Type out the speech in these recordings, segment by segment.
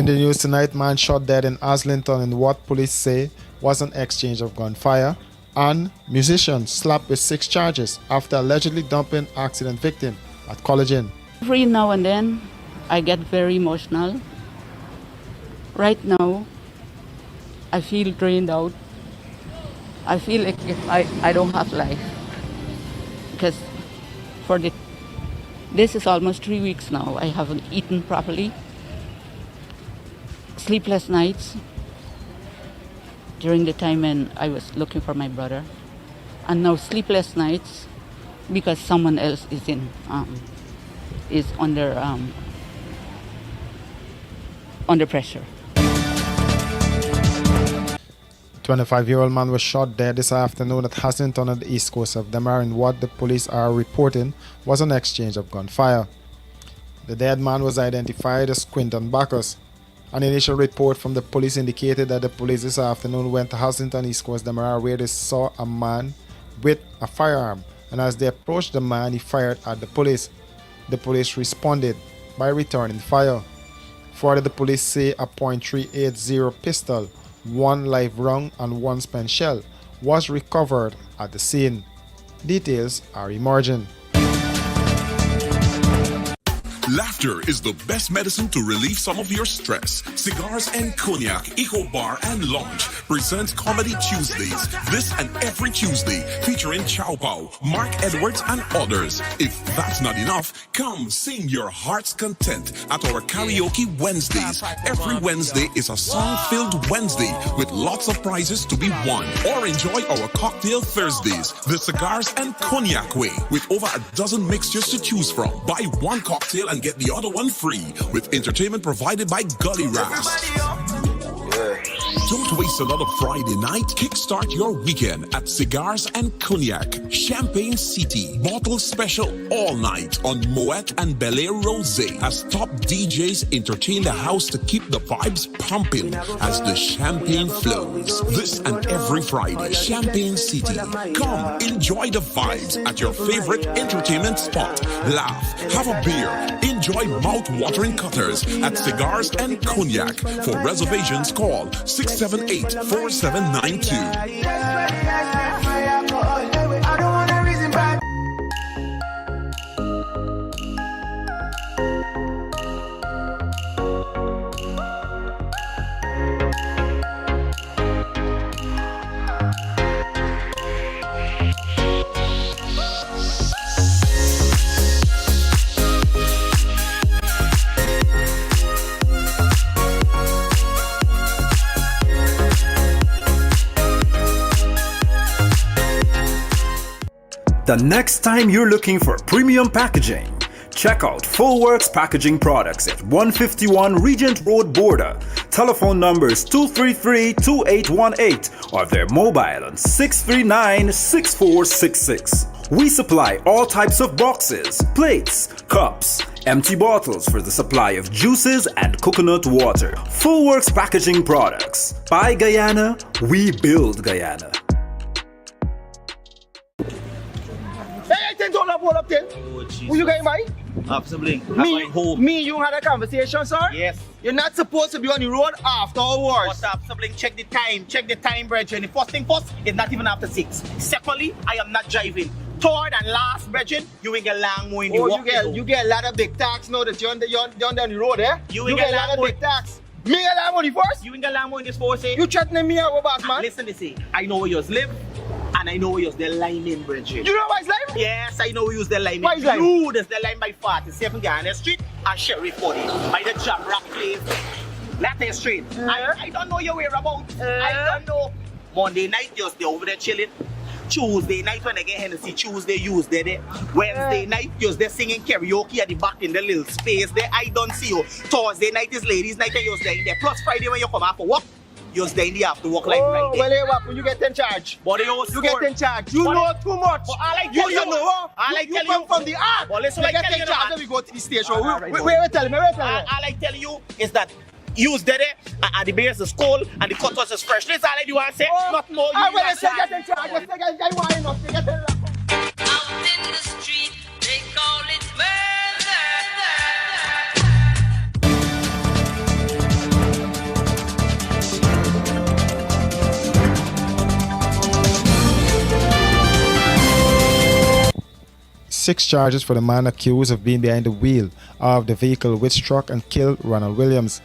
In the news tonight, man shot dead in Aslington in what police say was an exchange of gunfire, and musician slapped with 6 charges after allegedly dumping accident victim at College Inn. Every now and then, I get very emotional. Right now, I feel drained out. I feel like I don't have life. Because this is almost 3 weeks now. I haven't eaten properly. Sleepless nights during the time when I was looking for my brother. And now sleepless nights because someone else is under pressure. 25-year-old man was shot dead this afternoon at Haslington on the east coast of Damar in what the police are reporting was an exchange of gunfire. The dead man was identified as Quinton Bacchus. An initial report from the police indicated that the police this afternoon went to Haslington east coast Damar where they saw a man with a firearm, and as they approached the man, he fired at the police. The police responded by returning fire. Further, the police say a .380 pistol, 1 live round and 1 spent shell was recovered at the scene. Details are emerging. Laughter is the best medicine to relieve some of your stress. Cigars and Cognac, Eco Bar and Lounge presents Comedy Tuesdays this and every Tuesday, featuring Chow Pao, Mark Edwards and others. If that's not enough, come sing your heart's content at our Karaoke Wednesdays. Every Wednesday is a song-filled Wednesday with lots of prizes to be won. Or enjoy our Cocktail Thursdays, the Cigars and Cognac way, with over a dozen mixtures to choose from. Buy 1 cocktail and get the other one free, with entertainment provided by Gully Raps. Don't waste another Friday night. Kickstart your weekend at Cigars and Cognac, Champagne City. Bottle special all night on Moet and Bel Air Rosé as top DJs entertain the house to keep the vibes pumping as the champagne flows. This and every Friday, Champagne City. Come, enjoy the vibes at your favorite entertainment spot. Laugh, have a beer, enjoy mouth-watering cutters at Cigars and Cognac. For reservations, call 678-4792. The next time you're looking for premium packaging, check out Fullworks Packaging Products at 151 Regent Road, Border. Telephone numbers 233-2818 or their mobile on 639-6466. We supply all types of boxes, plates, cups, empty bottles for the supply of juices and coconut water. Fullworks Packaging Products. By Guyana, we build Guyana. Hold up then. Who you got in mind? Absolutely. Me, you had a conversation, sir? Yes. You're not supposed to be on the road after hours. What's up, sibling? Check the time. Check the time, brethren. The first thing first, it's not even after 6. Secondly, I am not driving. Third and last, brethren, you will get long more in the walk. You get a lot of big tax now that you're on the road, eh? You get a lot of big tax. Me get a lot of money first? You will get long more in this force, eh? You threatening me out, boss, man? Listen, I know where you live. And I know we use the line in, brethren. You know why it's lime? Yes, I know we use the line in. Why is lime? You, there's the line by 47 Ghana Street and Sheriff Body. By the Jam Rock Place. Latte Street. I don't know your whereabouts. I don't know. Monday night, you're still over there chilling. Tuesday night, when I get Hennessy, Tuesday, use there. Wednesday night, you're there singing karaoke at the back in the little space there. I don't see you. Thursday night is ladies' night and you're there in there. Plus Friday when you come out for work. You're staying there after work like right there. Well, hey, what? You get in charge. But you get in charge. You know too much. But I like you know. I like you come from the art. But listen, you get in charge and we go to the station. Wait, tell me. I like telling you is that use there and the beers is cold and the cutters is fresh. That's all I do want to say. Not more. I will say get in charge. Get in out in the street, they call it murder. 6 charges for the man accused of being behind the wheel of the vehicle which struck and killed Ronald Williams.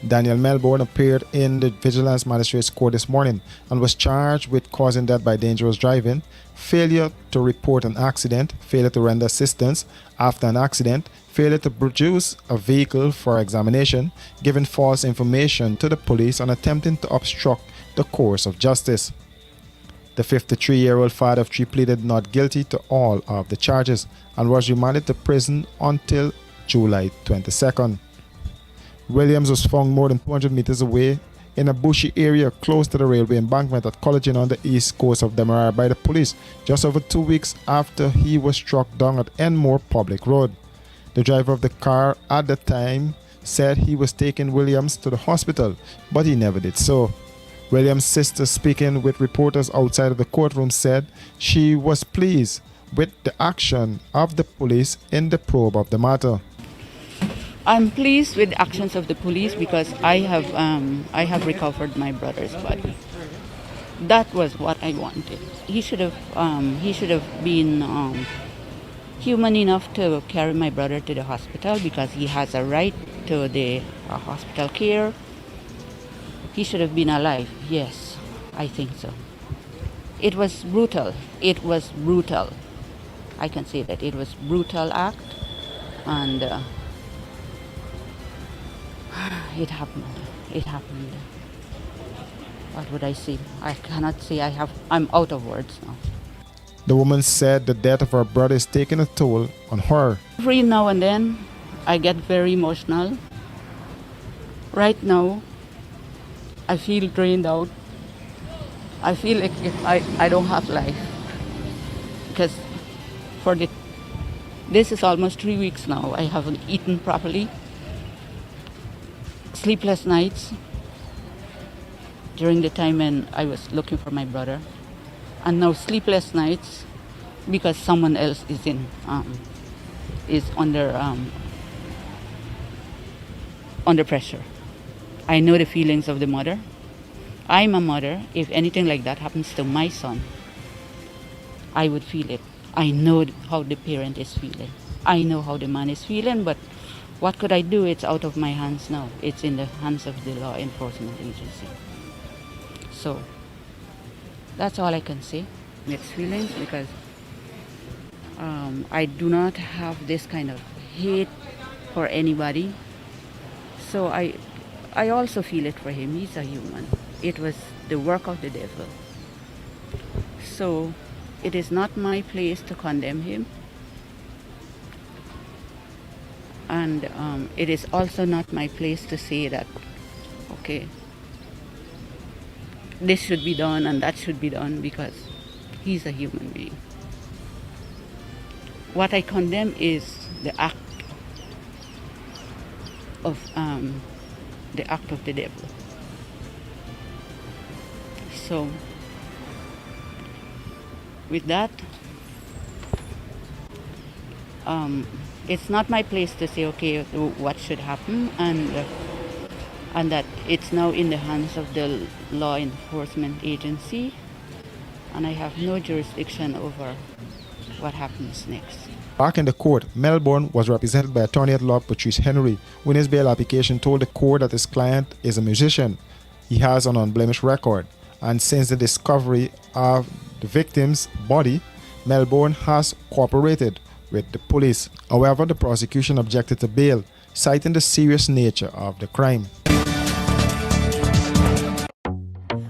Daniel Melbourne appeared in the Vigilance Magistrates Court this morning and was charged with causing death by dangerous driving, failure to report an accident, failure to render assistance after an accident, failure to produce a vehicle for examination, giving false information to the police, and attempting to obstruct the course of justice. The 53-year-old father of 3 pleaded not guilty to all of the charges and was remanded to prison until July 22nd. Williams was found more than 200 meters away in a bushy area close to the railway embankment at College on the east coast of Demerara by the police just over 2 weeks after he was struck down at Enmore Public Road. The driver of the car at the time said he was taking Williams to the hospital, but he never did so. Williams' sister, speaking with reporters outside of the courtroom, said she was pleased with the action of the police in the probe of the matter. I'm pleased with the actions of the police because I have recovered my brother's body. That was what I wanted. He should have been human enough to carry my brother to the hospital because he has a right to the hospital care. He should have been alive. Yes, I think so. It was brutal. It was brutal. I can say that it was brutal act, and it happened. It happened. What would I say? I cannot say. I'm out of words now. The woman said the death of her brother is taking a toll on her. Every now and then, I get very emotional. Right now, I feel drained out. I feel like I don't have life. Because this is almost 3 weeks now. I haven't eaten properly. Sleepless nights during the time when I was looking for my brother. And now sleepless nights because someone else is under pressure. I know the feelings of the mother. I'm a mother. If anything like that happens to my son, I would feel it. I know how the parent is feeling. I know how the man is feeling, but what could I do? It's out of my hands now. It's in the hands of the law enforcement agency. So that's all I can say. Mixed feelings because I do not have this kind of hate for anybody. So I also feel it for him. He's a human. It was the work of the devil. So it is not my place to condemn him. And it is also not my place to say that, okay, this should be done and that should be done because he's a human being. What I condemn is the act of the devil. So, with that, it's not my place to say, okay, what should happen, and that it's now in the hands of the law enforcement agency, and I have no jurisdiction over what happens next. Back in the court, Melbourne was represented by attorney at law Patrice Henry, who in his bail application told the court that his client is a musician. He has an unblemished record, and since the discovery of the victim's body, Melbourne has cooperated with the police. However, the prosecution objected to bail, citing the serious nature of the crime.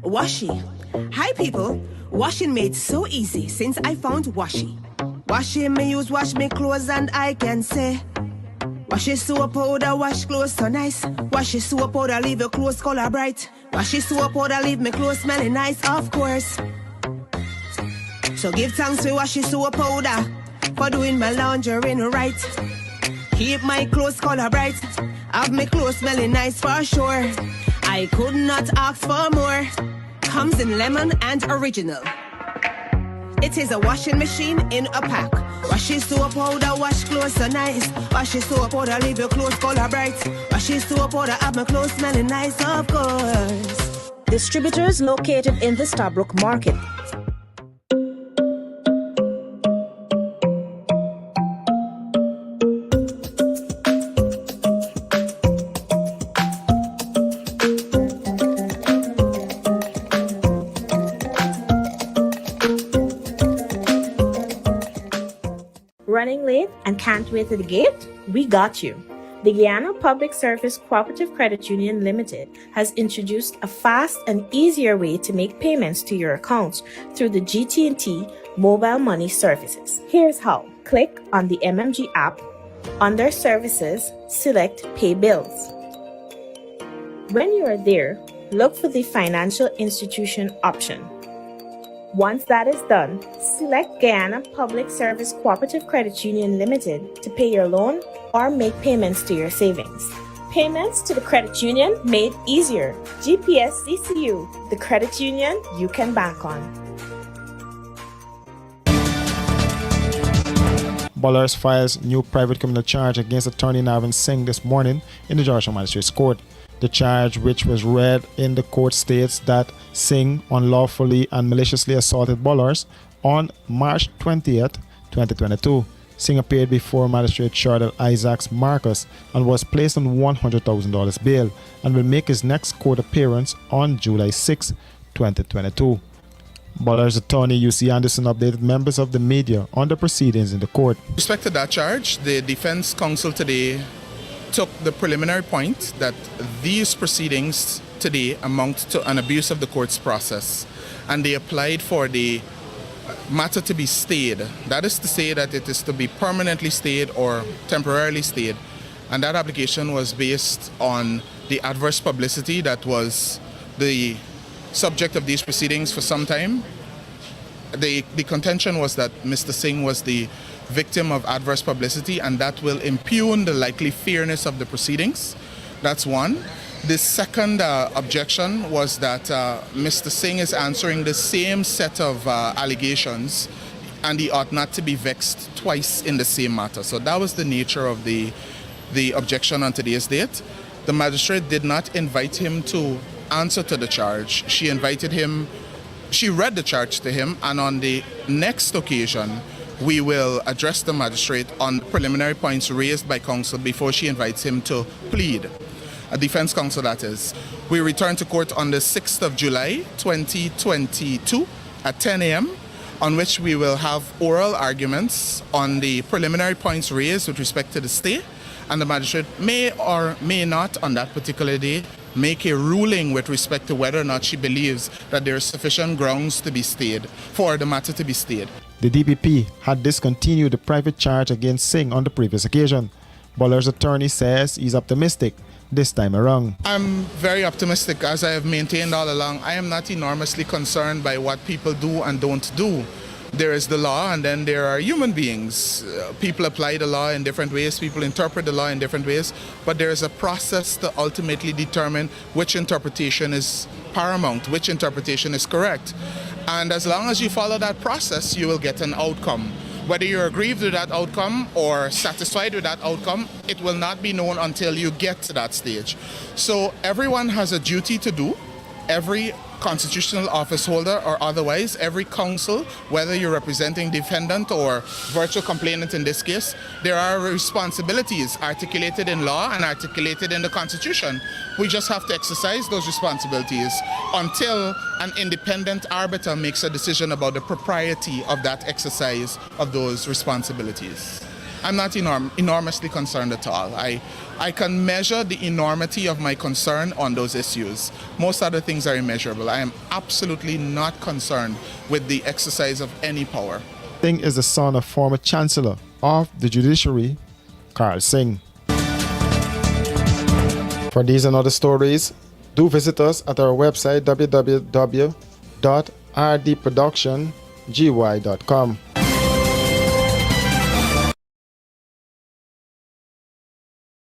Washi. Hi people. Washing made so easy since I found Washi. Washi me use wash me clothes and I can say Washi soap powder wash clothes so nice. Washi soap powder leave your clothes color bright. Washi soap powder leave me clothes smelling nice, of course. So give thanks to Washi soap powder for doing my laundry right. Keep my clothes color bright. Have my clothes smelling nice for sure. I could not ask for more. Comes in lemon and original. It is a washing machine in a pack. Washi soap powder wash clothes so nice. Washi soap powder leave your clothes color bright. Washi soap powder have my clothes smelling nice, of course. Distributors located in the Stabrook Market. Running late and can't wait at the gate? We got you. The Guyana Public Service Cooperative Credit Union Limited has introduced a fast and easier way to make payments to your accounts through the GT&T mobile money services. Here's how. Click on the MMG app. Under Services, select Pay Bills. When you are there, look for the Financial Institution option. Once that is done, select Guyana Public Service Cooperative Credit Union Limited to pay your loan or make payments to your savings. Payments to the credit union made easier. GPS CCU, the credit union you can bank on. Bullers files new private criminal charge against attorney Navin Singh this morning in the Georgia Magistrates Court. The charge, which was read in the court, states that Singh unlawfully and maliciously assaulted Bullers on March 20th, 2022. Singh appeared before Magistrate Chardel Isaacs Marcus and was placed on $100,000 bail and will make his next court appearance on July 6, 2022. Bullers attorney UC Anderson updated members of the media on the proceedings in the court. With respect to that charge, the defense counsel today took the preliminary point that these proceedings today amount to an abuse of the court's process, and they applied for the matter to be stayed. That is to say that it is to be permanently stayed or temporarily stayed, and that application was based on the adverse publicity that was the subject of these proceedings for some time. The contention was that Mr. Singh was the victim of adverse publicity, and that will impugn the likely fairness of the proceedings. That's one. The second objection was that Mr. Singh is answering the same set of allegations, and he ought not to be vexed twice in the same matter. So that was the nature of the objection on today's date. The magistrate did not invite him to answer to the charge. She read the charge to him, and on the next occasion, we will address the magistrate on preliminary points raised by counsel before she invites him to plead. A defense counsel, that is. We return to court on the 6th of July, 2022 at 10 a.m., on which we will have oral arguments on the preliminary points raised with respect to the stay, and the magistrate may or may not on that particular day make a ruling with respect to whether or not she believes that there is sufficient grounds to be stayed, for the matter to be stayed. The DPP had discontinued the private charge against Singh on the previous occasion. Buller's attorney says he's optimistic this time around. I'm very optimistic, as I have maintained all along. I am not enormously concerned by what people do and don't do. There is the law, and then there are human beings. People apply the law in different ways, people interpret the law in different ways, but there is a process to ultimately determine which interpretation is paramount, which interpretation is correct. And as long as you follow that process, you will get an outcome. Whether you're aggrieved with that outcome or satisfied with that outcome, it will not be known until you get to that stage. So everyone has a duty to do. Every constitutional office holder or otherwise, every counsel, whether you're representing defendant or virtual complainant in this case, there are responsibilities articulated in law and articulated in the Constitution. We just have to exercise those responsibilities until an independent arbiter makes a decision about the propriety of that exercise of those responsibilities. I'm not enormously concerned at all. I can measure the enormity of my concern on those issues. Most other things are immeasurable. I am absolutely not concerned with the exercise of any power. Singh is the son of former Chancellor of the Judiciary, Karl Singh. For these and other stories, do visit us at our website www.rdproductiongy.com.